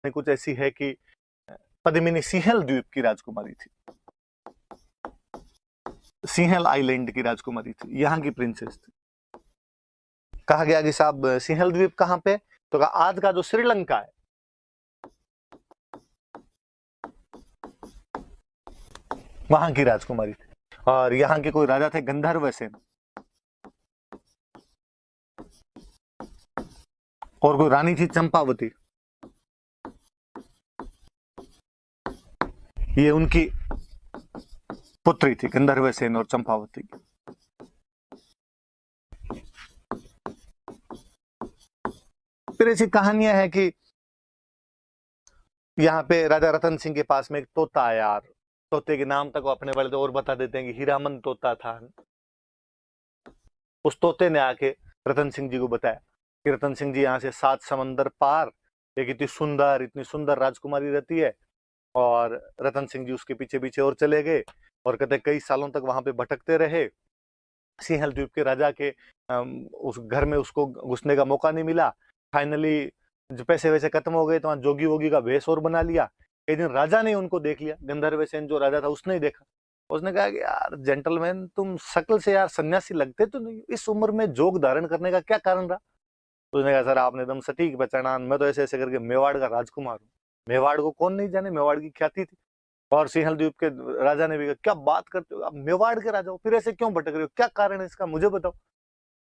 में कुछ ऐसी है कि पद्मिनी सिंहल द्वीप की राजकुमारी थी, सिंहल आइलैंड की राजकुमारी थी, यहाँ की प्रिंसेस थी। कहा गया कि साहब सिंहल द्वीप कहां पे, तो कहा आज का जो श्रीलंका है वहां की राजकुमारी थी। और यहाँ के कोई राजा थे गंधर्व सेन, और कोई रानी थी चंपावती। ये उनकी पुत्री थी, गंधर्व सेन और चंपावती। फिर ऐसी कहानियां हैं कि यहाँ पे राजा रतन सिंह के पास में एक तोता आया, यार तोते के नाम तक वो अपने वाले तो और बता देते हैं कि हीरामन तोता था। उस तोते ने आके रतन सिंह जी को बताया कि रतन सिंह जी यहाँ से 7 समंदर पार एक इतनी सुंदर राजकुमारी रहती है। और रतन सिंह जी उसके पीछे पीछे और चले गए, और कहते कई सालों तक वहां पे भटकते रहे। सिंहल द्वीप के राजा के उस घर में उसको घुसने का मौका नहीं मिला। फाइनली जो पैसे वैसे खत्म हो गए तो वहां जोगी वोगी का भेष और बना लिया। एक दिन राजा ने उनको देख लिया, गंधर्व सेन जो राजा था उसने ही देखा। उसने कहा कि यार जेंटलमैन, तुम शक्ल से यार सन्यासी लगते तो नहीं, इस उम्र में जोग धारण करने का क्या कारण रहा। उसने कहा सर आपने एकदम सटीक पहचाना, मैं तो ऐसे ऐसे करके मेवाड़ का राजकुमार हूँ। मेवाड़ को कौन नहीं जाने, मेवाड़ की ख्याति थी। और सिंहल द्वीप के राजा ने भी कहा क्या बात करते हो आप, मेवाड़ के राजा हो, फिर ऐसे क्यों भटक रहे हो, क्या कारण है इसका मुझे बताओ।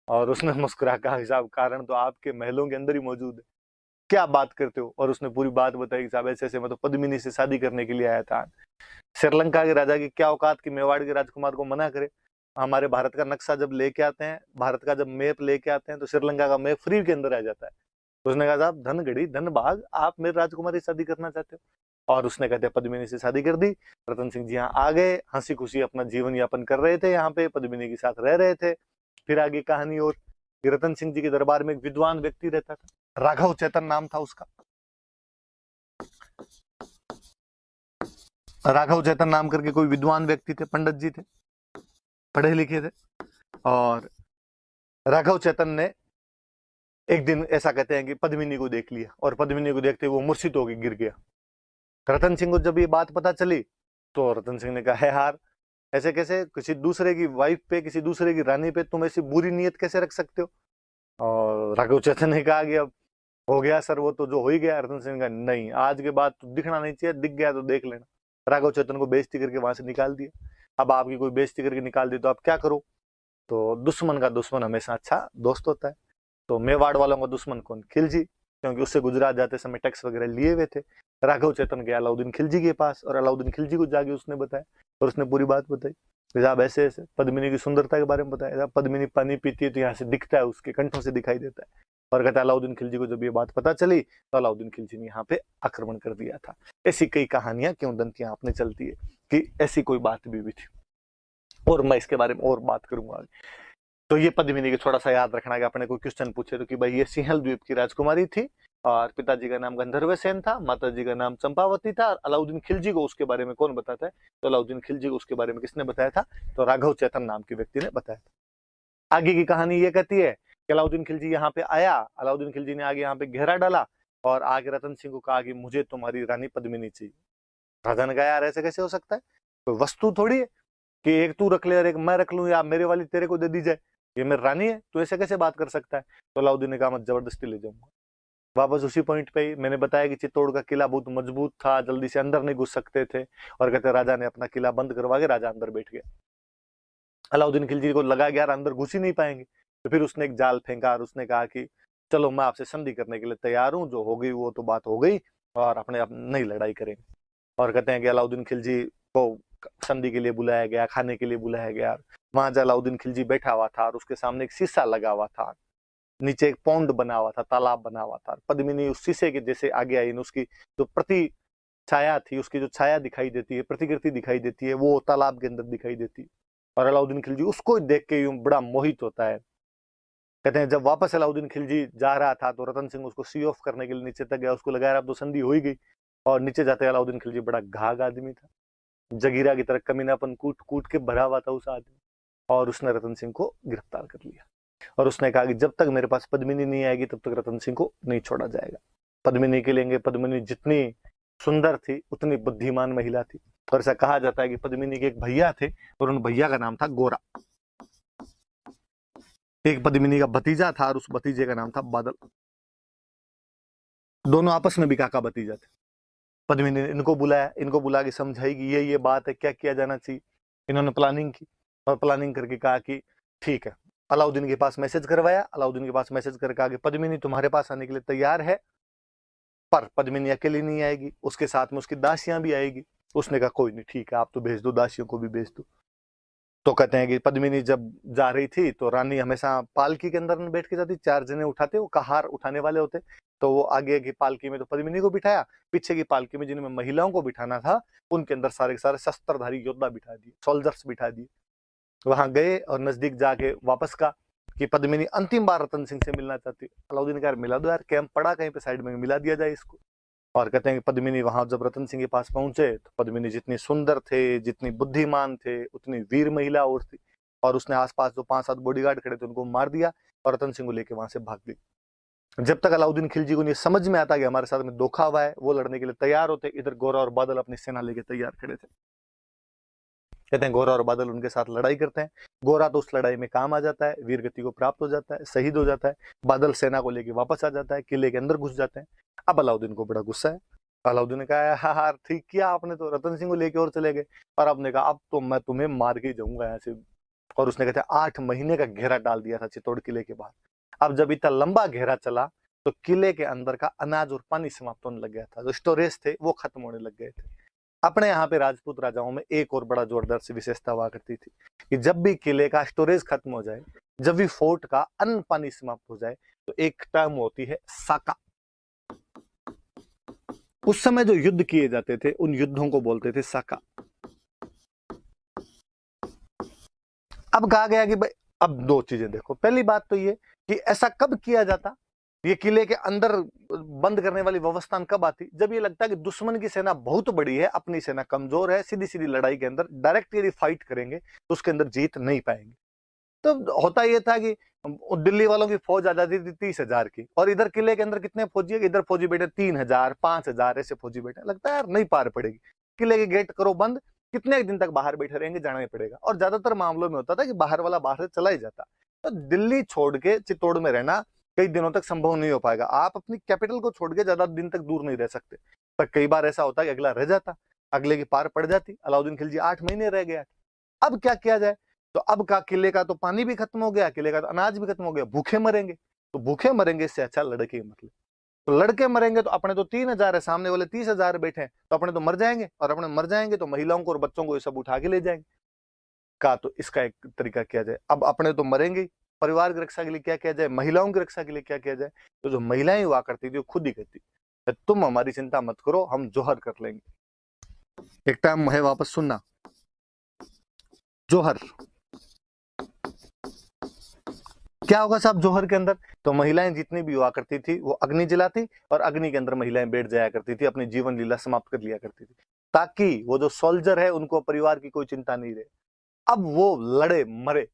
और उसने मुस्कुरा कहा साहब कारण तो आपके महलों के अंदर ही मौजूद है, क्या बात करते हो। और उसने पूरी बात बताई कि साहब ऐसे ऐसे मैं तो पद्मिनी से शादी करने के लिए आया था। श्रीलंका के राजा की क्या औकात कि मेवाड़ के राजकुमार को मना करे। हमारे भारत का नक्शा जब लेके आते हैं, भारत का जब मैप लेके आते हैं तो श्रीलंका का मैप फ्री के अंदर आ जाता है। तो उसने कहा साहब धन गड़ी धन भाग, आप मेरे राजकुमारी से शादी करना चाहते हो। और उसने कहते पद्मिनी से शादी कर दी। रतन सिंह जी यहाँ आ गए, हंसी खुशी अपना जीवन यापन कर रहे थे, यहाँ पे पद्मिनी के साथ रह रहे थे। फिर आगे कहानी और, रतन सिंह जी के दरबार में एक विद्वान व्यक्ति रहता था, राघव चेतन नाम था उसका। राघव चेतन नाम करके कोई विद्वान व्यक्ति थे, पंडित जी थे, पढ़े लिखे थे। और राघव चेतन ने एक दिन ऐसा कहते हैं कि पद्मिनी को देख लिया, और पद्मिनी को देखते वो मूर्छित होकर गिर गया। रतन सिंह को जब ये बात पता चली तो रतन सिंह ने कहा है यार ऐसे कैसे, किसी दूसरे की वाइफ पे, किसी दूसरे की रानी पे तुम ऐसी बुरी नीयत कैसे रख सकते हो। और राघव चेतन ने कहा कि अब हो गया सर, वो तो जो हो ही गया। रतन सिंह ने कहा नहीं, आज के बाद तो दिखना नहीं चाहिए, दिख गया तो देख लेना। राघव चेतन को बेइज्जती करके वहां से निकाल दिया। अब आपकी कोई बेइज्जती करके निकाल दी तो आप क्या करो। तो दुश्मन का दुश्मन हमेशा अच्छा दोस्त होता है। तो मेवाड़ वालों का दुश्मन कौन, खिलजी, क्योंकि उससे गुजरात जाते समय टैक्स वगैरह लिए हुए थे। राघव चेतन गया अलाउद्दीन खिलजी के पास, और अलाउद्दीन खिलजी को जाके उसने बताया, और उसने पूरी बात बताई। साहब ऐसे ऐसे पद्मिनी की सुंदरता के बारे में बताया, पद्मिनी पानी पीती है तो यहाँ से दिखता है, उसके कंठों से दिखाई देता है। और कहता है अलाउद्दीन खिलजी को जब ये बात पता चली तो अलाउद्दीन खिलजी ने यहाँ पे आक्रमण कर दिया था। ऐसी कई कहानियां क्यों दंतियां आपने चलती है कि ऐसी कोई बात भी थी, और मैं इसके बारे में और बात करूंगा। तो ये पद्मिनी के थोड़ा सा याद रखना कि अपने कोई क्वेश्चन पूछे तो कि भाई ये सिंहल द्वीप की राजकुमारी थी, और पिताजी का नाम गंधर्व सेन था, माताजी का नाम चंपावती था। अलाउद्दीन खिलजी को उसके बारे में कौन बताता है, तो अलाउद्दीन खिलजी को उसके बारे में किसने बताया था, तो राघव चेतन नाम के व्यक्ति ने बताया था। आगे की कहानी ये कहती है कि अलाउद्दीन खिलजी यहाँ पे आया, अलाउद्दीन खिलजी ने आगे यहाँ पे घेरा डाला, और आगे रतन सिंह को कहा कि मुझे तुम्हारी रानी पद्मिनी चाहिए। राजा ने कहा यार ऐसे कैसे हो सकता है, कोई वस्तु थोड़ी है कि एक तू रख ले और एक मैं रख लूं, या मेरे वाली तेरे को दे दी जाए, ये मेरी रानी है, तो ऐसे कैसे बात कर सकता है। तो अलाउद्दीन ने कहा मैं जबरदस्ती ले जाऊंगा। वापस उसी पॉइंट पे ही मैंने बताया कि चित्तौड़ का किला बहुत मजबूत था, जल्दी से अंदर नहीं घुस सकते थे, और कहते राजा ने अपना किला बंद करवा के राजा अंदर बैठ गया। अलाउद्दीन खिलजी को लगा कि यार अंदर घुस ही नहीं पाएंगे, तो फिर उसने एक जाल फेंका और उसने कहा कि चलो मैं आपसे संधि करने के लिए तैयार हूँ, जो हो गई वो तो बात हो गई, और अपने आप नई लड़ाई करेंगे। और कहते हैं कि अलाउद्दीन खिलजी को संधि के लिए बुलाया गया, खाने के लिए बुलाया गया। वहां अलाउद्दीन खिलजी बैठा हुआ था, और उसके सामने एक शीशा लगा हुआ था, नीचे एक पौंड बना हुआ था, तालाब बना हुआ था। पद्मिनी उस शीशे के जैसे आगे आई, उसकी जो प्रति छाया थी, उसकी जो छाया दिखाई देती है, प्रतिकृति दिखाई देती है, वो तालाब के अंदर दिखाई देती है। और अलाउद्दीन खिलजी उसको देख के यूं बड़ा मोहित होता है। कहते हैं जब वापस अलाउद्दीन खिलजी जा रहा था तो रतन सिंह उसको सी ऑफ करने के लिए नीचे तक गया, उसको लगाया अब तो संधि हो ही गई। और नीचे जाते अलाउद्दीन खिलजी बड़ा घाघ आदमी था, जगीरा की तरह कमीनापन कूट कूट के भरा हुआ था उस आदमी। और उसने रतन सिंह को गिरफ्तार कर लिया, और उसने कहा कि जब तक मेरे पास पद्मिनी नहीं आएगी तब तक रतन सिंह को नहीं छोड़ा जाएगा। पद्मिनी के लेंगे। पद्मिनी जितनी सुंदर थी उतनी बुद्धिमान महिला थी। और ऐसा कहा जाता है कि पद्मिनी के एक भैया थे और उन भैया का नाम था गोरा। एक पद्मिनी का भतीजा था और उस भतीजे का नाम था बादल। दोनों आपस में भी काका भतीजा थे। पद्मिनी ने इनको बुलाया, इनको बुला के समझाई कि ये बात है, क्या किया जाना चाहिए। इन्होंने प्लानिंग की और प्लानिंग करके कहा कि ठीक है। अलाउद्दीन के पास मैसेज करवाया। अलाउद्दीन के पास मैसेज करके आगे पद्मिनी तुम्हारे पास आने के लिए तैयार है, पर पद्मिनी अकेली नहीं आएगी, उसके साथ में उसकी दासियां भी आएगी। उसने कहा कोई नहीं, ठीक है, आप तो भेज दो, दासियों को भी भेज दो। तो कहते हैं कि पद्मिनी जब जा रही थी तो रानी हमेशा पालकी के अंदर बैठ के जाती। 4 जने उठाते, वो कहार उठाने वाले होते। तो वो आगे की पालकी में तो पद्मिनी को बिठाया, पीछे की पालकी में जिनमें महिलाओं को बिठाना था उनके अंदर सारे के सारे शस्त्रधारी योद्धा बिठा दिए, सोल्जर्स बिठा दिए। वहां गए और नजदीक जाके वापस का कि पद्मिनी अंतिम बार रतन सिंह से मिलना चाहती। अलाउद्दीन का मिला दो यार, कैंप पड़ा कहीं पे साइड में, मिला दिया जाए इसको। और कहते हैं कि पद्मिनी वहां जब रतन सिंह के पास पहुंचे तो पद्मिनी जितनी सुंदर थे, जितनी बुद्धिमान थे, उतनी वीर महिला और थी। और उसने आसपास जो 5-7 बॉडीगार्ड खड़े थे उनको मार दिया और रतन सिंह को लेकर वहां से भाग गई। जब तक अलाउद्दीन खिलजी को नहीं समझ में आता कि हमारे साथ में धोखा हुआ है, वो लड़ने के लिए तैयार होते, इधर गोरा और बादल अपनी सेना लेके तैयार खड़े थे। कहते हैं गोरा और बादल उनके साथ लड़ाई करते हैं। गोरा तो उस लड़ाई में काम आ जाता है, वीर गति को प्राप्त हो जाता है, शहीद हो जाता है। बादल सेना को लेके वापस आ जाता है, किले के अंदर घुस जाते हैं। अब अलाउद्दीन को बड़ा गुस्सा है। अलाउद्दीन ने कहा हाँ हाँ ठीक किया आपने, तो रतन सिंह को लेके और चले गए। और आपने कहा अब तो मैं तुम्हें मार के ही जाऊंगा यहाँ से। और उसने कहते 8 महीने का घेरा डाल दिया था चित्तौड़ किले के बाहर। अब जब इतना लंबा घेरा चला तो किले के अंदर का अनाज और पानी समाप्त होने लग गया था, जो स्टोरेज थे वो खत्म होने लग गए थे। अपने यहाँ पे राजपूत राजाओं में एक और बड़ा जोरदार सी विशेषता हुआ करती थी कि जब भी किले का स्टोरेज खत्म हो जाए, जब भी फोर्ट का अन्न पानी समाप्त हो जाए, तो एक टर्म होती है साका। उस समय जो युद्ध किए जाते थे उन युद्धों को बोलते थे साका। अब कहा गया कि भाई अब 2 चीजें देखो। पहली बात तो ये कि ऐसा कब किया जाता, ये किले के अंदर बंद करने वाली व्यवस्था कब आती, जब ये लगता है कि दुश्मन की सेना बहुत बड़ी है, अपनी सेना कमजोर है, सीधी सीधी लड़ाई के अंदर डायरेक्ट यदि फाइट करेंगे तो उसके अंदर जीत नहीं पाएंगे। तो होता यह था कि दिल्ली वालों की फौज आ जाती थी 30,000 की, और इधर किले के अंदर कितने फौजी है, इधर फौजी बैठे 3,000 5,000 ऐसे फौजी बैठे। लगता है यार नहीं पार पड़ेगी, किले के गेट करो बंद, कितने दिन तक बाहर बैठे रहेंगे, जाना ही पड़ेगा। और ज्यादातर मामलों में होता था कि बाहर वाला बाहर से चला ही जाता। तो दिल्ली छोड़ के चित्तौड़ में रहना कई दिनों तक संभव नहीं हो पाएगा। आप अपनी कैपिटल को छोड़ के ज्यादा दिन तक दूर नहीं रह सकते। पर कई बार ऐसा होता है कि अगला रह जाता, अगले की पार पड़ जाती। अलाउद्दीन खिलजी 8 महीने रह गया। अब क्या किया जाए, तो अब का किले का तो पानी भी खत्म हो गया, किले का तो अनाज भी खत्म हो गया, भूखे मरेंगे। तो भूखे मरेंगे इससे अच्छा लड़के मतलब, तो लड़के मरेंगे तो अपने तो 3,000 है, सामने वाले 30,000 बैठे हैं, तो अपने तो मर जाएंगे, और अपने मर जाएंगे तो महिलाओं को और बच्चों को ये सब उठा के ले जाएंगे। का तो इसका एक तरीका किया जाए, अब अपने तो मरेंगे, परिवार की रक्षा के लिए क्या किया जाए, महिलाओं की रक्षा के लिए क्या किया जाए। तो जो महिलाएं हुआ करती थी वो खुद ही कहती तुम हमारी चिंता मत करो, हम जोहर कर लेंगे। एक टाइम है वापस सुनना, जोहर क्या होगा साहब जोहर के अंदर। तो महिलाएं जितनी भी हुआ करती थी वो अग्नि जलाती, और अग्नि के अंदर महिलाएं बैठ जाया करती थी, अपनी जीवन लीला समाप्त कर लिया करती थी, ताकि वो जो सोल्जर है उनको परिवार की कोई चिंता नहीं रहे। अब वो लड़े मरे,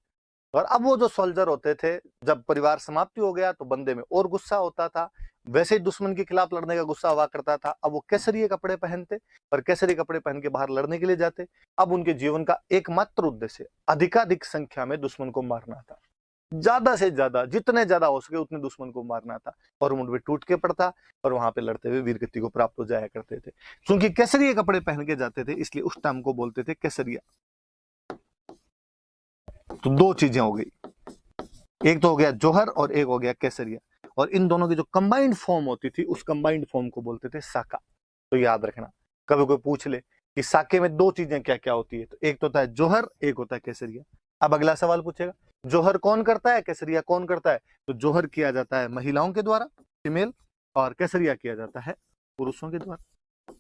और अब वो जो सोल्जर होते थे, जब परिवार समाप्ति हो गया तो बंदे में और गुस्सा होता था, वैसे ही दुश्मन के खिलाफ लड़ने का गुस्सा हुआ करता था। अब वो केसरिये कपड़े पहनते और केसरी कपड़े पहन के बाहर लड़ने के लिए जाते। अब उनके जीवन का एकमात्र उद्देश्य अधिकाधिक संख्या में दुश्मन को मारना था, ज्यादा से ज्यादा, जितने ज्यादा हो सके उतने दुश्मन को मारना था, और मुंड पे टूट के पड़ता और वहां पे लड़ते हुए वीरगति को प्राप्त हो जाया करते थे। क्योंकि केसरिये कपड़े पहन के जाते थे इसलिए उस टाइम को बोलते थे केसरिया। तो 2 चीजें हो गई, एक तो हो गया जोहर और एक हो गया केसरिया, और इन दोनों की जो कंबाइंड फॉर्म होती थी उस कंबाइंड फॉर्म को बोलते थे साका। तो याद रखना, कभी कोई पूछ ले कि साके में 2 चीजें क्या क्या होती है, तो एक तो होता है जोहर, एक होता है केसरिया। अब अगला सवाल पूछेगा जोहर कौन करता है, केसरिया कौन करता है। तो जोहर किया जाता है महिलाओं के द्वारा, फीमेल, और केसरिया किया जाता है पुरुषों के द्वारा।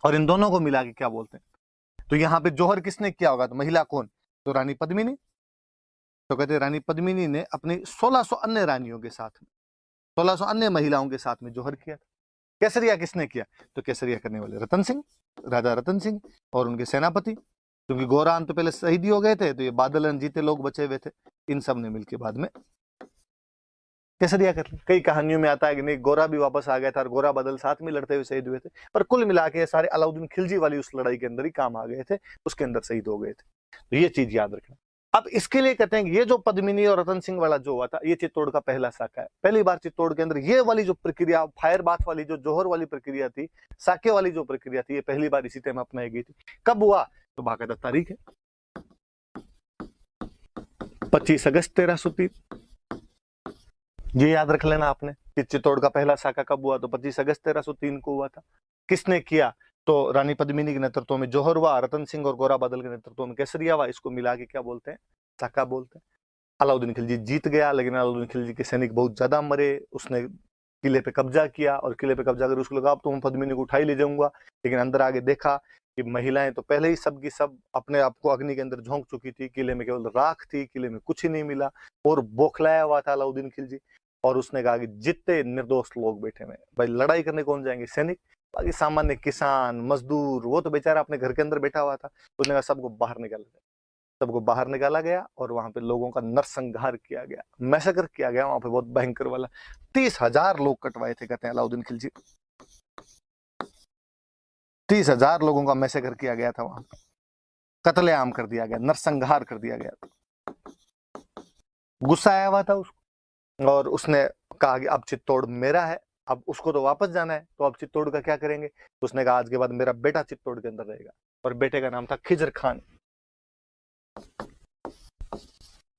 और इन दोनों को मिला के क्या बोलते हैं। तो यहाँ पे जोहर किसने किया होगा, तो महिला कौन, तो रानी पद्मिनी। तो कहते रानी पद्मिनी ने अपनी 1600 अन्य रानियों के साथ, 1600 अन्य महिलाओं के साथ में जोहर किया। केसरिया किसने किया, तो केसरिया करने वाले रतन सिंह, राजा रतन सिंह और उनके सेनापति, क्योंकि गोरान तो पहले शहीद हो गए थे, तो ये बादल जीते लोग बचे हुए थे, इन सब ने मिलकर बाद में केसरिया कर ली। कई कहानियों में आता है कि नहीं, गोरा भी वापस आ गया था और गोरा बादल साथ में लड़ते हुए शहीद हुए थे, पर कुल मिला के सारे अलाउद्दीन खिलजी वाली उस लड़ाई के अंदर ही काम आ गए थे, उसके अंदर शहीद हो गए थे। तो ये चीज याद रखना। अब इसके लिए कहते हैं कि ये जो पद्मिनी और रतन सिंह वाला जो हुआ था, ये चित्तौड़ का पहला साका है। पहली बार चित्तौड़ के अंदर ये वाली जो प्रक्रिया, फायर बाथ वाली जो जौहर वाली प्रक्रिया थी, साके वाली जो प्रक्रिया थी, ये पहली बार इसी टाइम अपनाई गई थी। कब हुआ? तो बाकायदा तारीख है, 25 अगस्त 1303। ये याद रख लेना आपने कि चित्तौड़ का पहला साका कब हुआ, तो 25 अगस्त 1303 को हुआ था। किसने किया? तो रानी पद्मिनी के नेतृत्व में जौहर हुआ, रतन सिंह और गोरा बादल के नेतृत्व में केसरिया हुआ। इसको मिला के क्या बोलते हैं? साका बोलते हैं। अलाउद्दीन खिलजी जीत गया, लेकिन अलाउद्दीन खिलजी के सैनिक बहुत ज्यादा मरे। उसने किले पे कब्जा किया और किले पे कब्जा कर उसको लगा अब तो मैं पद्मिनी को उठा ही ले जाऊंगा, लेकिन अंदर आगे देखा कि महिलाएं तो पहले ही सब की सब अपने आप को अग्नि के अंदर झोंक चुकी थी। किले में केवल राख थी, किले में कुछ ही नहीं मिला और बौखलाया हुआ था अलाउद्दीन खिलजी। और उसने कहा कि जितने निर्दोष लोग बैठे हुए भाई, लड़ाई करने कौन जाएंगे? सैनिक। बाकी सामान्य किसान मजदूर, वो तो बेचारा अपने घर के अंदर बैठा हुआ था। उसने कहा सबको बाहर निकाला गया, सबको बाहर निकाला गया और वहां पे लोगों का नरसंहार किया गया, मैसेकर किया गया वहां पे, बहुत भयंकर वाला। 30,000 लोग कटवाए थे, कहते हैं अलाउद्दीन खिलजी। 30,000 लोगों का मैसेकर किया गया था वहां पे, कत्लेआम कर दिया गया, नरसंहार कर दिया गया। गुस्सा आया हुआ था उसको और उसने कहा कि अब चित्तौड़ मेरा है, अब उसको तो वापस जाना है, तो अब चित्तौड़ का क्या करेंगे? तो उसने कहा आज के बाद मेरा बेटा चित्तौड़ के अंदर रहेगा, और बेटे का नाम था खिजर खान।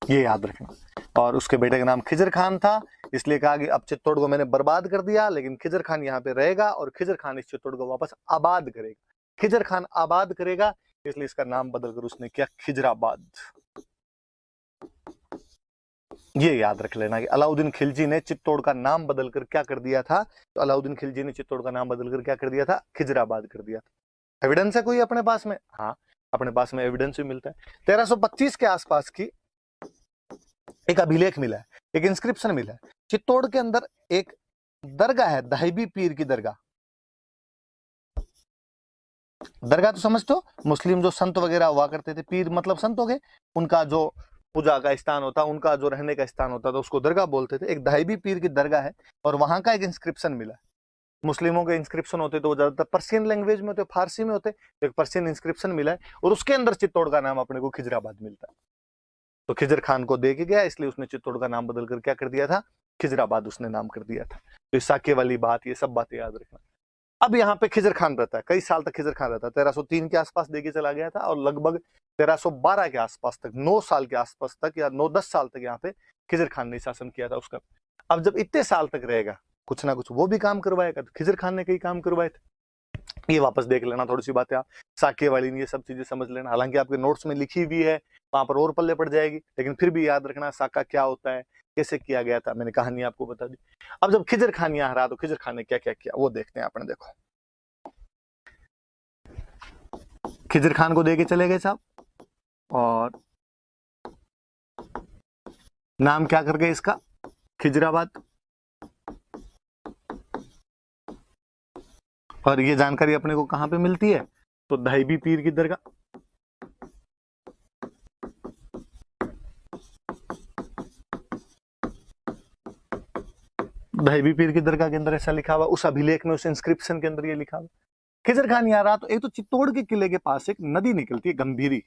ये याद रखना। और उसके बेटे का नाम खिजर खान था, इसलिए कहा कि अब चित्तौड़ को मैंने बर्बाद कर दिया, लेकिन खिजर खान यहाँ पे रहेगा और खिजर खान इस चित्तौड़ को वापस आबाद करेगा। खिजर खान आबाद करेगा, इसलिए इसका नाम बदलकर उसने किया खिजराबाद। ये याद रख लेना कि अलाउद्दीन खिलजी ने चित्तौड़ का नाम बदलकर क्या कर दिया था? तो अलाउद्दीन खिलजी ने चित्तौड़ का नाम बदलकर क्या कर दिया था? खिजराबाद कर दिया था। एविडेंस है कोई अपने पास में? हाँ, अपने पास में एविडेंस भी मिलता है। 1325 के आसपास की एक अभिलेख मिला है, एक इंस्क्रिप्शन मिला है। चित्तौड़ के अंदर एक दरगाह है, दाहिबी पीर की दरगाह। दरगाह तो समझते हो, मुस्लिम जो संत वगैरह हुआ करते थे, पीर मतलब संत हो गए, उनका जो पूजा का स्थान होता, उनका जो रहने का स्थान होता था, उसको दरगाह बोलते थे। एक दाहिबी पीर की दरगाह है और वहां का एक इंस्क्रिप्शन मिला है। मुस्लिमों के इंस्क्रिप्शन होते तो वो ज्यादातर पर्शियन लैंग्वेज में होते, फारसी में होते। एक पर्शियन इंस्क्रिप्शन मिला है और उसके अंदर चित्तौड़ का नाम अपने को खिजराबाद मिलता है। तो खिजर खान को दे के गया, इसलिए उसने चित्तौड़ का नाम बदलकर क्या कर दिया था? खिजराबाद उसने नाम कर दिया था। तो साके वाली बात, ये सब बातें याद रखना। अब यहाँ पे खिजर खान रहता है, कई साल तक खिजर खान रहता है। 1303 के आसपास देके चला गया था और लगभग 1312 के आसपास तक, 9 साल के आसपास तक या 9-10 साल तक यहाँ पे खिजर खान ने शासन किया था उसका। अब जब इतने साल तक रहेगा, कुछ ना कुछ वो भी काम करवाएगा। तो खिजर खान ने कई काम करवाए थे, ये वापस देख लेना थोड़ी सी बातें आप। साके वाली ये सब चीजें समझ लेना, हालांकि आपके नोट्स में लिखी हुई है, वहां पर और पल्ले पड़ जाएगी, लेकिन फिर भी याद रखना साका क्या होता है, कैसे किया गया था। मैंने कहानी आपको बता दी। अब जब खिजर खान यहाँ रहा तो खिजर खान ने क्या क्या किया वो देखते हैं अपने। देखो, खिजर खान को देके चले गए साहब, और नाम क्या कर गए इसका? खिजराबाद। और ये जानकारी अपने को कहां पे मिलती है? तो दाहिबी पीर की दरगाह। दाहिबी पीर की दरगाह के अंदर ऐसा लिखा हुआ, उस अभिलेख में, उस इंस्क्रिप्शन के अंदर ये लिखा हुआ। खिजर खान यहाँ रहा तो एक तो चित्तौड़ के किले के पास एक नदी निकलती है, गंभीरी,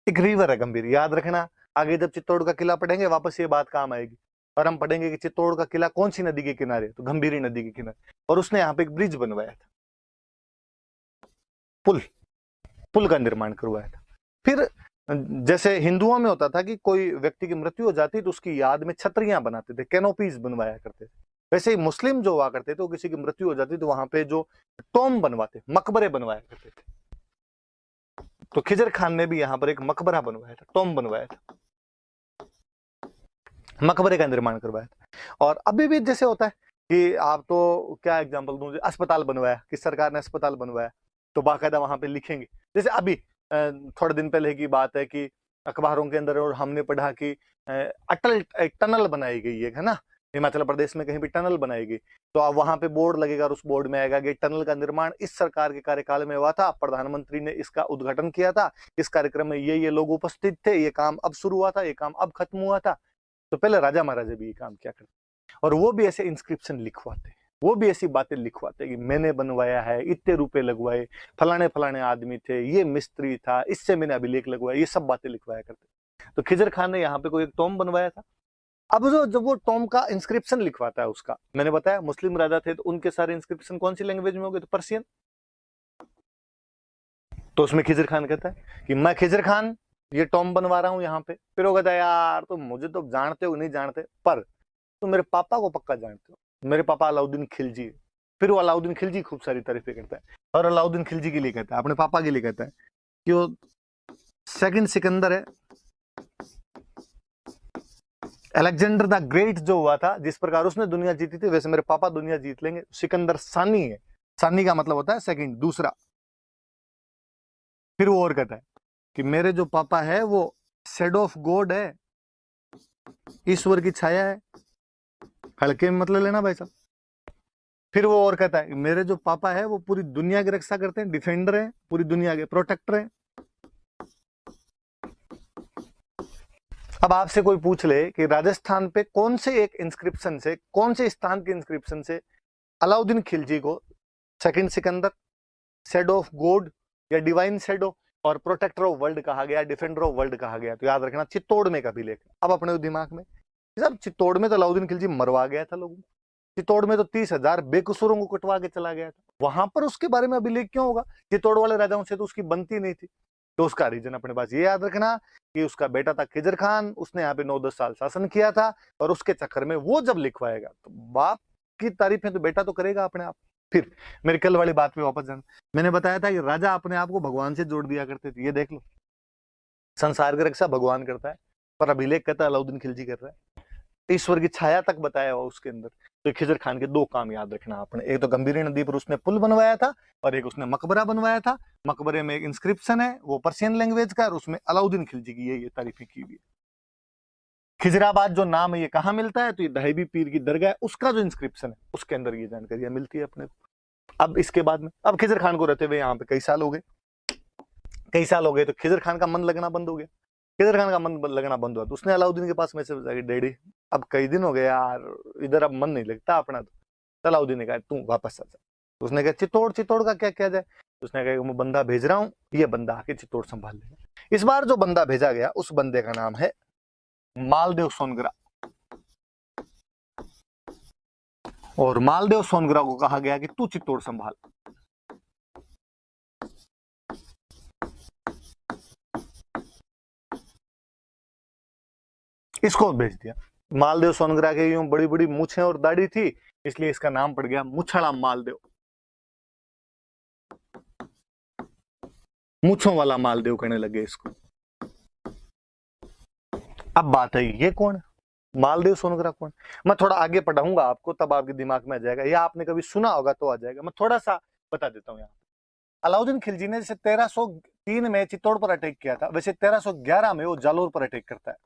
एक रिवर है गंभीरी, याद रखना। आगे जब चित्तौड़ का किला पढ़ेंगे वापस ये बात काम आएगी, और हम पढ़ेंगे कि चित्तौड़ का किला कौन सी नदी के किनारे, तो गंभीरी नदी के किनारे। और उसने यहाँ पे एक ब्रिज बनवाया था, पुल का निर्माण करवाया था। फिर जैसे हिंदुओं में होता था कि कोई व्यक्ति की मृत्यु हो जाती तो उसकी याद में छतरियां बनाते थे, कैनोपीज बनवाया करते थे। वैसे ही मुस्लिम जो हुआ करते थे, वो किसी की मृत्यु हो जाती तो वहां पे जो टॉम बनवाते, मकबरे बनवाया करते थे। तो खिजर खान ने भी यहाँ पर एक मकबरा बनवाया था, टॉम बनवाया था, मकबरे का निर्माण करवाया था। और अभी भी जैसे होता है कि आप तो क्या एग्जांपल दूं, अस्पताल बनवाया, किस सरकार ने अस्पताल बनवाया, तो बाकायदा वहां पे लिखेंगे। जैसे अभी थोड़े दिन पहले की बात है कि अखबारों के अंदर और हमने पढ़ा कि अटल एक टनल बनाई गई है ना, हिमाचल प्रदेश में कहीं भी टनल बनाई गई। तो अब वहां पे बोर्ड लगेगा और उस बोर्ड में आएगा कि टनल का निर्माण इस सरकार के कार्यकाल में हुआ था, प्रधानमंत्री ने इसका उद्घाटन किया था, इस कार्यक्रम में ये लोग उपस्थित थे, ये काम अब शुरू हुआ था, ये काम अब खत्म हुआ था। तो पहले राजा महाराजा भी ये काम क्या करते, और वो भी ऐसे इंस्क्रिप्शन लिखवाते, वो भी ऐसी बातें लिखवाते कि मैंने बनवाया है, इतने रुपए लगवाए, फलाने फलाने आदमी थे, ये मिस्त्री था, इससे मैंने अभिलेख लगवाया, ये सब बातें लिखवाया करते। तो खिजर खान ने यहाँ पे कोई एक टॉम बनवाया था। अब जो जब वो टॉम का इंस्क्रिप्शन लिखवाता है उसका, मैंने बताया मुस्लिम राजा थे तो उनके सारे इंस्क्रिप्शन कौन सी लैंग्वेज में हो गए, तो पर्शियन। तो उसमें खिजर खान कहता है कि मैं खिजर खान ये टॉम बनवा रहा हूं यहाँ पे। फिर वो कहता है यार तुम मुझे तो जानते हो नहीं जानते, पर तुम मेरे पापा को पक्का जानते हो, मेरे पापा अलाउद्दीन खिलजी है। फिर वो अलाउद्दीन खिलजी खूब सारी तारीफें करता है, और अलाउद्दीन खिलजी के लिए कहता है, अपने पापा के लिए कहता है कि वो सेकंड सिकंदर है, अलेक्जेंडर द ग्रेट जो हुआ था, जिस प्रकार उसने दुनिया जीती थी वैसे मेरे पापा दुनिया जीत लेंगे। सिकंदर सानी है, सानी का मतलब होता है सेकंड, दूसरा। फिर वो और कहता है कि मेरे जो पापा है वो शेडो ऑफ गॉड है, ईश्वर की छाया है, हल्के में मतलब लेना भाई साहब। फिर वो और कहता है मेरे जो पापा है वो पूरी दुनिया की रक्षा करते हैं, डिफेंडर है, पूरी दुनिया के प्रोटेक्टर है। अब आपसे कोई पूछ ले कि राजस्थान पे कौन से एक इंस्क्रिप्शन से, कौन से स्थान के इंस्क्रिप्शन से अलाउद्दीन खिलजी को second Sikandar, shadow of God या डिवाइन शेडो और प्रोटेक्टर ऑफ वर्ल्ड कहा गया, डिफेंडर ऑफ वर्ल्ड कहा गया, तो याद रखना चित्तौड़ में का अभिलेख। अब अपने दिमाग में सब, चित्तौड़ में तो अलाउद्दीन खिलजी मरवा गया था लोगों को, चित्तौड़ में तो 30,000 बेकसूरों को कटवा के चला गया था, वहां पर उसके बारे में अभिलेख क्यों होगा? चित्तौड़ वाले राजाओं से तो उसकी बनती नहीं थी। तो उसका रीजन अपने पास ये याद रखना कि उसका बेटा था खिजर खान, उसने यहाँ पे 9-10 साल शासन किया था, और उसके चक्कर में वो जब लिखवाएगा तो बाप की तारीफें तो बेटा तो करेगा अपने आप। फिर मेरी कल वाली बात पे वापस जाना, मैंने बताया था कि राजा अपने आप को भगवान से जोड़ दिया करते थे। ये देख लो, संसार की रक्षा भगवान करता है, पर अभिलेख कहता है अलाउद्दीन खिलजी कर रहा है। ईश्वर की छाया तक बताया हुआ उसके अंदर। तो खिजर खान के दो काम याद रखना आपने, एक तो गंभीरी नदी पर उसने पुल बनवाया था, और एक उसने मकबरा बनवाया था। मकबरे में एक इंस्क्रिप्शन है, वो पर्शियन लैंग्वेज का, और उसमें अलाउद्दीन खिलजी की ये तारीफें की हुई है। खिजराबाद जो नाम है ये कहाँ मिलता है, तो ये दहबी पीर की दरगाह है, उसका जो इंस्क्रिप्शन है उसके अंदर ये जानकारियां मिलती है अपने को। अब इसके बाद में, अब खिजर खान को रहते हुए यहाँ पे कई साल हो गए, कई साल हो गए, तो खिजर खान का मन लगना बंद हो गया। खिजर खान का मन लगना बंद हुआ तो उसने अलाउद्दीन के पास मैसेज भेजा कि डैडी अब कई दिन हो गए यार, इधर अब मन नहीं लगता अपना। तो अलाउद्दीन ने कहा तू वापस आ जा। तो उसने कहा चित्तौड़, चित्तौड़ का क्या किया जाए? तो उसने कहा मैं बंदा भेज रहा हूँ, ये बंदा आके चित्तौड़ संभाल लेगा। इस बार जो बंदा भेजा गया उस बंदे का नाम है मालदेव सोनग्रा, और मालदेव सोनग्रा को कहा गया कि तू चित्तौड़ संभाल। इसको भेज दिया। मालदेव सोनग्रा के यूं बड़ी बड़ी मूछें और दाढ़ी थी, इसलिए इसका नाम पड़ गया मुछड़ा मालदेव, मूछों वाला मालदेव कहने लगे इसको। अब बात है ये कौन, मालदेव सोनग्रा कौन? मैं थोड़ा आगे पढ़ाऊंगा आपको, तब आपके दिमाग में आ जाएगा, या आपने कभी सुना होगा तो आ जाएगा। मैं थोड़ा सा बता देता हूँ। यहाँ अलाउद्दीन खिलजी ने जैसे 1303 में चित्तौड़ पर अटैक किया था, वैसे 1311 में वो जालोर पर अटैक करता है।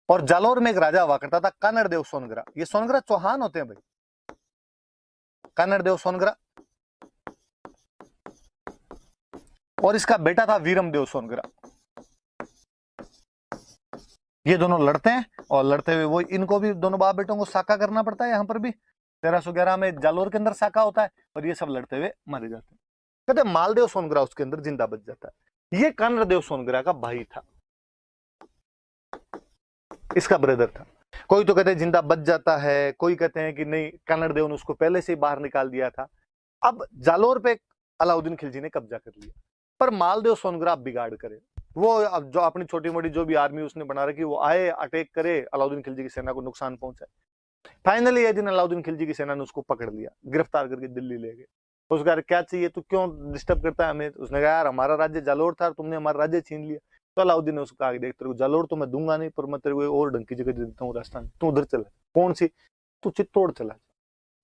और जालोर में एक राजा हुआ करता था कानड़ देव सोनग्रा। ये सोनग्रा चौहान होते हैं भाई, कानड़ देव सोनग्रा, और इसका बेटा था वीरम देव सोनग्रा। ये दोनों लड़ते हैं, और लड़ते हुए वो इनको भी दोनों बाप बेटों को साका करना पड़ता है। यहाँ पर भी 1311 में जालोर के अंदर साका होता है, और ये सब लड़ते हुए मारे जाते हैं। कहते मालदेव सोनग्रा उसके अंदर जिंदा बच जाता है। ये कानड़ देव सोनग्रा का भाई था, इसका ब्रदर था। कोई तो कहते हैं जिंदा बच जाता है, कोई कहते हैं कि नहीं कानड़ देव ने उसको पहले से ही बाहर निकाल दिया था। अब जालोर पे अलाउद्दीन खिलजी ने कब्जा कर लिया, पर मालदेव सोनग्रा बिगाड़ करे। वो अब जो अपनी छोटी मोटी जो भी आर्मी उसने बना रखी, वो आए अटैक करे, अलाउद्दीन खिलजी की सेना को नुकसान पहुंचाए। फाइनली ये दिन अलाउद्दीन खिलजी की सेना ने उसको पकड़ लिया, गिरफ्तार करके दिल्ली ले गए। तो उसका क्या चाहिए, तू क्यों डिस्टर्ब करता है हमें? उसने कहा यार हमारा राज्य जालोर था, तुमने हमारा राज्य छीन लिया। तो अलाउद्दीन ने उसको कहा देख तेरे को जालोर तो मैं दूंगा नहीं, पर मैं तेरे को और ढंग की जगह दे देता हूँ राजस्थान, तू उधर चला। कौन सी? तू चित्तौड़ चला।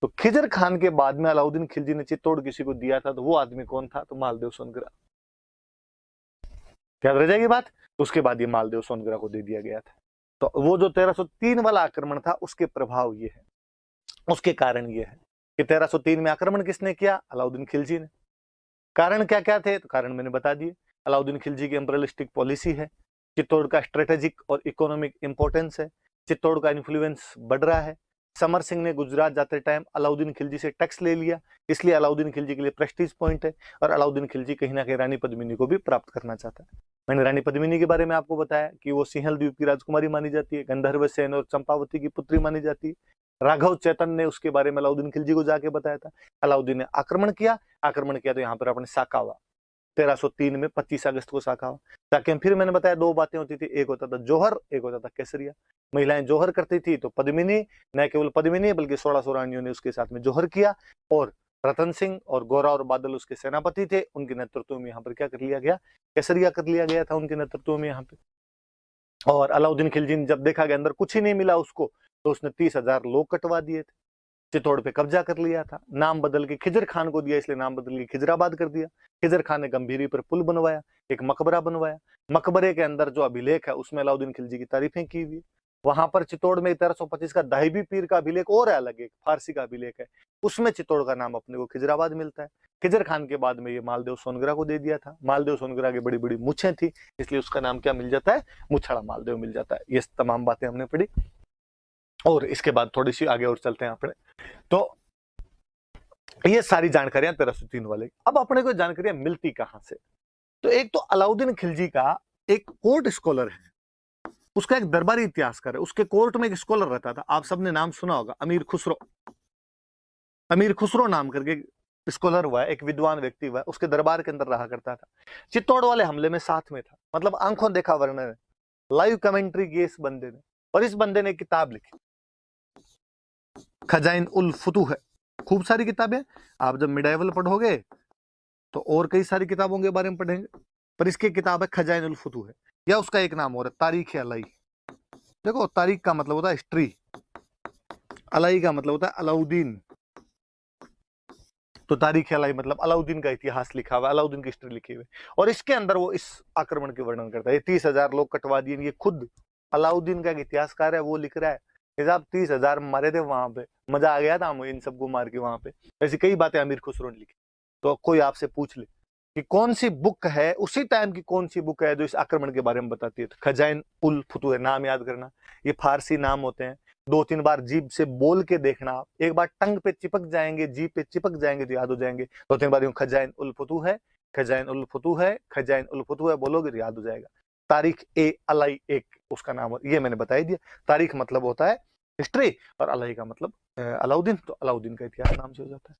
तो खिजर खान के बाद में अलाउद्दीन खिलजी ने चित्तौड़ किसी को दिया था, तो वो आदमी कौन था? तो मालदेव सोनग्रा। याद रह जाएगी बात। उसके बाद ये मालदेव सोनग्रा को दे दिया गया था। तो वो जो 1303 वाला आक्रमण था उसके प्रभाव ये है, उसके कारण ये है कि 1303 में आक्रमण किसने किया? अलाउद्दीन खिलजी ने। कारण क्या क्या थे? तो कारण मैंने बता दिए। अलाउद्दीन खिलजी की इंपीरियलिस्टिक पॉलिसी है, चित्तौड़ का स्ट्रेटेजिक और इकोनॉमिक इंपॉर्टेंस है, चित्तौड़ का इन्फ्लुएंस बढ़ रहा है। समर सिंह ने गुजरात जाते टाइम अलाउद्दीन खिलजी से टैक्स ले लिया, इसलिए अलाउद्दीन खिलजी के लिए प्रेस्टीज पॉइंट है, और अलाउद्दीन खिलजी कहीं ना कहीं रानी पद्मिनी को भी प्राप्त करना चाहता है। मैंने रानी पद्मिनी के बारे में आपको बताया कि वो सिंहल द्वीप की राजकुमारी मानी जाती है, गंधर्व सेन और चंपावती की पुत्री मानी जाती है। राघव चेतन ने उसके बारे में अलाउद्दीन खिलजी को जाके बताया था। अलाउद्दीन ने आक्रमण किया तो यहाँ पर अपने साका हुआ 1303 में 25 अगस्त को साका हुआ। ताकि फिर मैंने बताया दो बातें होती थी, एक होता था जौहर, एक होता था केसरिया। महिलाएं जौहर करती थी तो पद्मिनी, न केवल पद्मिनी बल्कि 1600 रानियों ने उसके साथ में जौहर किया, और रतन सिंह और गोरा और बादल उसके सेनापति थे, उनके नेतृत्व में यहाँ पर क्या कर लिया गया, केसरिया कर लिया गया था उनके नेतृत्व में यहाँ पे। और अलाउद्दीन खिलजी ने जब देखा कि अंदर कुछ ही नहीं मिला उसको, तो उसने 30,000 लोग कटवा दिए थे, चित्तौड़ पे कब्जा कर लिया था, नाम बदल के खिजर खान को दिया, इसलिए नाम बदल के खिजराबाद कर दिया। खिजर खान ने गंभीरी पर पुल बनवाया, एक मकबरा बनवाया, मकबरे के अंदर जो अभिलेख है उसमें अलाउद्दीन खिलजी की तारीफें की हुई। वहां पर चित्तौड़ में 1325 का दाहिबी पीर का अभिलेख और है, अलग एक फारसी का अभिलेख है, उसमें चित्तौड़ का नाम अपने को खिजराबाद मिलता है। खिजर खान के बाद में ये मालदेव सोनगरा को दे दिया था। मालदेव सोनगरा की बड़ी बड़ी मुछें थी, इसलिए उसका नाम क्या मिल जाता है, मुछड़ा मालदेव मिल जाता है। ये तमाम बातें हमने पढ़ी, और इसके बाद थोड़ी सी आगे और चलते हैं अपने। तो ये सारी जानकारियां 1303 वाले। अब अपने को जानकारियां मिलती कहां से, तो एक तो अलाउद्दीन खिलजी का एक कोर्ट स्कॉलर है, उसका एक दरबारी इतिहासकार है, उसके कोर्ट में एक स्कॉलर रहता था, आप सबने नाम सुना होगा, अमीर खुसरो। अमीर खुसरो नाम करके स्कॉलर हुआ है, एक विद्वान व्यक्ति हुआ है, उसके दरबार के अंदर रहा करता था। चित्तौड़ वाले हमले में साथ में था, मतलब आंखों देखा वर्णन है, लाइव कमेंट्री की इस बंदे ने। और इस बंदे ने किताब लिखी, खजाइन उल फुतूह है। खूब सारी किताबें, आप जब मिडाइवल पढ़ोगे तो और कई सारी किताबों के बारे में पढ़ेंगे, पर इसकी किताब है खजाइन उल फुतूह है, या उसका एक नाम और है तारीख अलाई। देखो, तारीख का मतलब होता है हिस्ट्री, अलाई का मतलब होता है अलाउद्दीन, तो तारीख अलाई मतलब अलाउद्दीन का इतिहास लिखा हुआ, अलाउद्दीन की हिस्ट्री लिखी हुई। और इसके अंदर वो इस आक्रमण के वर्णन करता है। 30,000 लोग कटवा दिए, ये खुद अलाउद्दीन का एक इतिहासकार है, वो लिख रहा है कि साहब 30,000 मारे थे वहां पे, मजा आ गया था हमें इन सबको मार के वहां पे। ऐसी कई बातें अमीर खुसरो ने लिखी। तो कोई आपसे पूछ ले कि कौन सी बुक है उसी टाइम की, कौन सी बुक है जो इस आक्रमण के बारे में बताती है, तो खजाइन उल फुतूह, नाम याद करना, ये फारसी नाम होते हैं। 2-3 बार जीभ से बोल के देखना, एक बार टंग पे चिपक जाएंगे, जीभ पे चिपक जाएंगे तो याद हो जाएंगे। 2-3 बार खजाइन उल फुतूह है, खजाइन उल फुतूह है, खजाइन उल फुतूह है बोलोगे तो याद हो जाएगा। तारीख ए अलाई एक उसका नाम, ये मैंने बता ही दिया। तारीख मतलब होता है हिस्ट्री, और अलाई का मतलब अलाउद्दीन, तो अलाउद्दीन का इतिहास नाम से हो जाता है।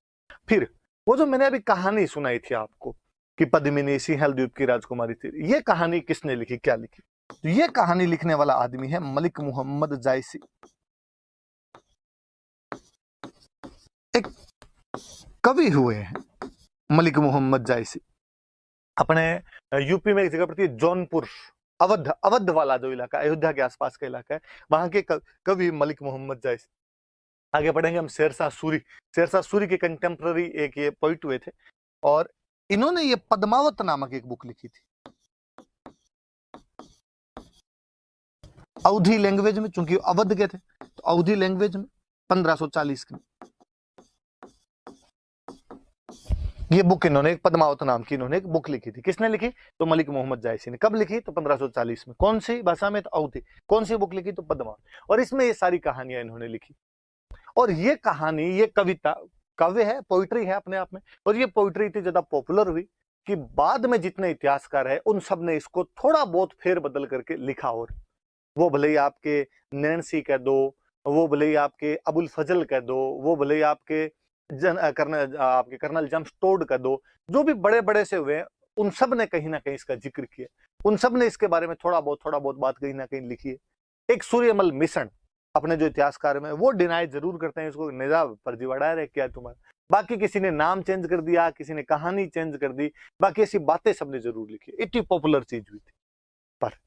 फिर वो जो मैंने अभी कहानी सुनाई थी आपको कि पद्मिनी सिंहल द्वीप की राजकुमारी थी, ये कहानी किसने लिखी, क्या लिखी, तो ये कहानी लिखने वाला आदमी है मलिक मोहम्मद जायसी। एक कवि हुए हैं मलिक मोहम्मद जायसी। अपने यूपी में एक जगह पड़ती है जौनपुर, अवध, अवध वाला जो इलाका, अयोध्या के आसपास का इलाका है, वहां के कवि मलिक मोहम्मद जायसी। आगे बढ़ेंगे हम शेरशाह सूरी। शेरशाह सूरी के कंटेम्प्ररी एक ये पोइट हुए थे, और इन्होंने ये पद्मावत नामक एक बुक लिखी थी अवधी लैंग्वेज में, चूंकि अवध के थे तो अवधी लैंग्वेज में 1540 की ये बुक इन्होंने, एक पद्मावत नाम की इन्होंने एक बुक लिखी थी। किसने लिखी, तो मलिक मोहम्मद जायसी ने। कब लिखी, तो 1540 में। कौन सी भाषा में, तो अवधी। कौन सी बुक लिखी, तो पद्मावत। और इसमें ये सारी कहानियां इन्होंने लिखी, और ये कहानी, ये कविता, काव्य है, पोइट्री है अपने आप में। और ये पोइट्री इतनी ज्यादा पॉपुलर हुई कि बाद में जितने इतिहासकार है उन सब ने इसको थोड़ा बहुत फेर बदल करके लिखा। और वो भले ही आपके नैन्सी कह दो, वो भले ही आपके अबुल फजल कह दो, वो भले ही आपके आपके कर्नल जेम्स टोड कह दो, जो भी बड़े बड़े से हुए उन सब ने कहीं ना कहीं इसका जिक्र किया, उन सब ने इसके बारे में थोड़ा बहुत बात कहीं ना कहीं लिखी है। एक सूर्यमल मिशन अपने जो इतिहासकार में वो डिनाई जरूर करते हैं इसको, निजाब फर्जीवाड़ा है क्या तुम्हारा, बाकी किसी ने नाम चेंज कर दिया, किसी ने कहानी चेंज कर दी, बाकी ऐसी बातें सबने जरूर लिखी। इतनी पॉपुलर चीज हुई थी। पर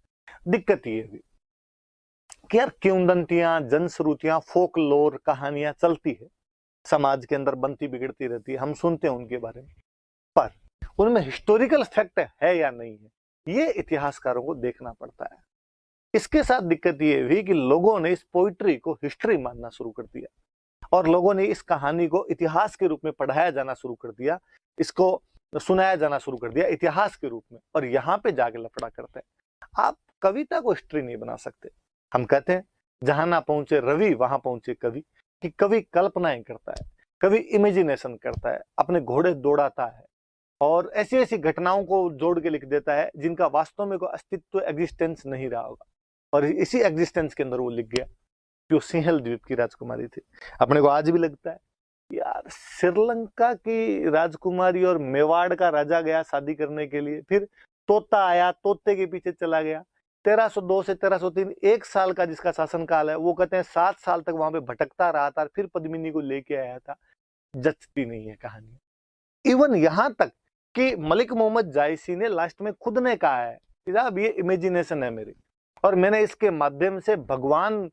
दिक्कत ये हुई कि यार किंवदंतियां, जनश्रुतियां, फोक लोर कहानियां चलती है समाज के अंदर, बनती बिगड़ती रहती है, हम सुनते हैं उनके बारे में, पर उनमें हिस्टोरिकल फैक्ट है या नहीं है, ये इतिहासकारों को देखना पड़ता है। इसके साथ दिक्कत ये हुई कि लोगों ने इस पोइट्री को हिस्ट्री मानना शुरू कर दिया, और लोगों ने इस कहानी को इतिहास के रूप में पढ़ाया जाना शुरू कर दिया, इसको सुनाया जाना शुरू कर दिया इतिहास के रूप में, और यहाँ पे जाके लफड़ा करते हैं। आप कविता को हिस्ट्री नहीं बना सकते। हम कहते हैं जहां ना पहुंचे रवि वहां पहुंचे कवि, कि कवि कल्पनाएं करता है, कवि इमेजिनेशन करता है, अपने घोड़े दौड़ाता है और ऐसी ऐसी घटनाओं को जोड़ के लिख देता है जिनका वास्तव में कोई अस्तित्व एग्जिस्टेंस नहीं रहा होगा, और इसी एग्जिस्टेंस के अंदर वो लिख गया कि वो सिंहल द्वीप की राजकुमारी थी। अपने को आज भी लगता है यार श्रीलंका की राजकुमारी और मेवाड़ का राजा गया शादी करने के लिए, फिर तोता आया, तोते के पीछे चला गया, 1302 से 1303 एक साल का जिसका शासनकाल है, वो कहते हैं 7 साल तक वहां पे भटकता रहा था, फिर पद्मिनी को लेके आया था। जचती नहीं है कहानी। इवन यहां तक कि मलिक मोहम्मद जायसी ने लास्ट में खुद ने कहा है कि साहब ये इमेजिनेशन है मेरी, और मैंने इसके माध्यम से भगवान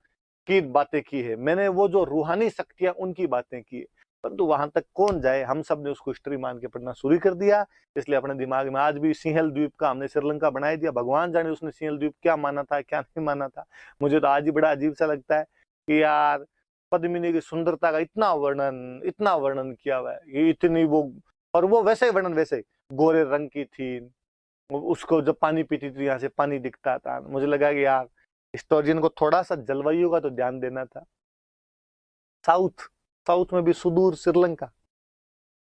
की बातें की है, मैंने वो जो रूहानी शक्तियां उनकी बातें की है। परंतु वहां तक कौन जाए, हम सब ने उसको हिस्ट्री मान के पढ़ना शुरू कर दिया। इसलिए अपने दिमाग में आज भी सिंहल द्वीप का हमने श्रीलंका बना दिया। भगवान जाने उसने सिंहल द्वीप क्या माना था क्या नहीं माना था। मुझे तो आज ही बड़ा अजीब सा लगता है कि यार पद्मिनी की सुंदरता का इतना वर्णन किया हुआ है, ये इतनी वो, और वो वैसे वर्णन वैसे गोरे रंग की थी, उसको जब पानी पीती थी यहाँ से पानी दिखता था। मुझे लगा कि यार हिस्टोरियन को थोड़ा सा जलवायु का तो ध्यान देना था। साउथ में भी सुदूर श्रीलंका,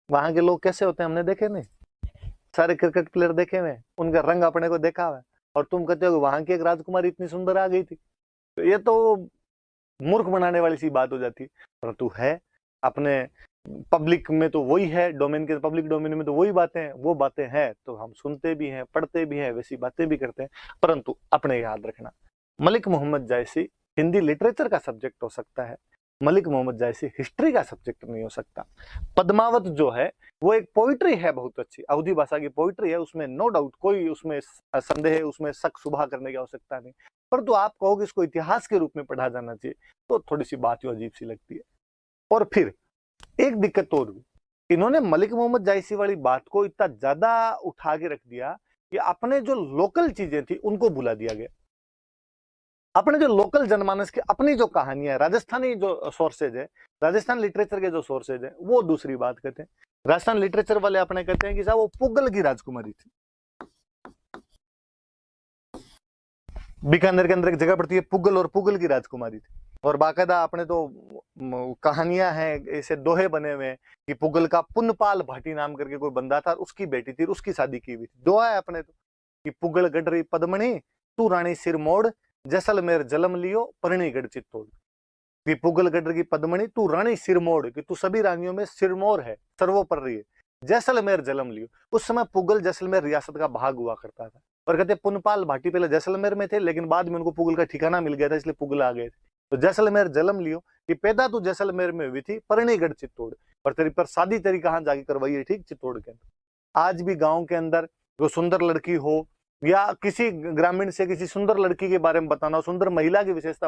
वहां के लोग कैसे होते हैं हमने देखे नहीं, सारे क्रिकेट प्लेयर देखे हुए, उनका रंग अपने को देखा हुआ है, और तुम कहते हो कि वहां की एक राजकुमारी इतनी सुंदर आ गई थी। तो ये तो मूर्ख बनाने वाली सी बात हो जाती। परंतु है अपने पब्लिक में तो वही है, डोमेन के पब्लिक डोमेन में तो वही बातें हैं, वो बातें हैं तो हम सुनते भी हैं, पढ़ते भी हैं, वैसी बातें भी करते हैं। परंतु अपने याद रखना, मलिक मोहम्मद जायसी हिंदी लिटरेचर का सब्जेक्ट हो सकता है, मलिक मोहम्मद जायसी हिस्ट्री का सब्जेक्ट नहीं हो सकता। पद्मावत जो है वो एक पोइट्री है, बहुत अच्छी अवधी भाषा की पोइट्री है, उसमें नो डाउट, कोई उसमें संदेह है, उसमें शक शुबा करने की आवश्यकता नहीं। परंतु आप कहोगे इसको इतिहास के रूप में पढ़ा जाना चाहिए, तो थोड़ी सी बात अजीब सी लगती है। और फिर एक दिक्कत और हुई, इन्होंने मलिक मोहम्मद जायसी वाली बात को इतना ज्यादा उठा के रख दिया कि अपने जो लोकल चीजें थी उनको भुला दिया गया। अपने जो लोकल जनमानस की अपनी जो कहानियां, राजस्थानी जो सोर्सेज है, राजस्थान लिटरेचर के जो सोर्सेज है, वो दूसरी बात कहते हैं। राजस्थान लिटरेचर वाले अपने कहते हैं कि साहब वो पुगल की राजकुमारी थी। बीकानेर के अंदर एक जगह पड़ती है पुगल, और पुगल की राजकुमारी थी। और बाकायदा अपने तो कहानियां हैं, ऐसे दोहे बने हुए हैं कि पुगल का पुनपाल भाटी नाम करके कोई बंदा था, उसकी बेटी थी, उसकी शादी की हुई थी। दोहा है अपने तो कि पुगल गडरी पद्मणी तू रानी सिर मोड़, जैसलमेर जलम लियो परणी गढ़ चित्तौड़। कि पुगल गढ़ की पद्मणी तू रानी सिरमोड़, कि तू सभी रानियों में सिरमौर है, सर्वोपरि है। जैसलमेर जलम लियो, उस समय पुगल जैसलमेर रियासत का भाग हुआ करता था। और कहते पुनपाल भाटी पहले जैसलमेर में थे, लेकिन बाद में उनको पुगल का ठिकाना मिल गया था, इसलिए पुगल आ गए थे। तो जैसलमेर जलम लियो कि पैदा तू जैसलमेर में हुई थी, परनीगढ़ चित्तौड़, और तेरी पर शादी तेरी कहां जाके करवाई है, ठीक चित्तौड़ के अंदर। आज भी गांव के अंदर जो सुंदर लड़की हो, या किसी ग्रामीण से किसी सुंदर लड़की के बारे में बताना हो, सुंदर महिला की विशेषता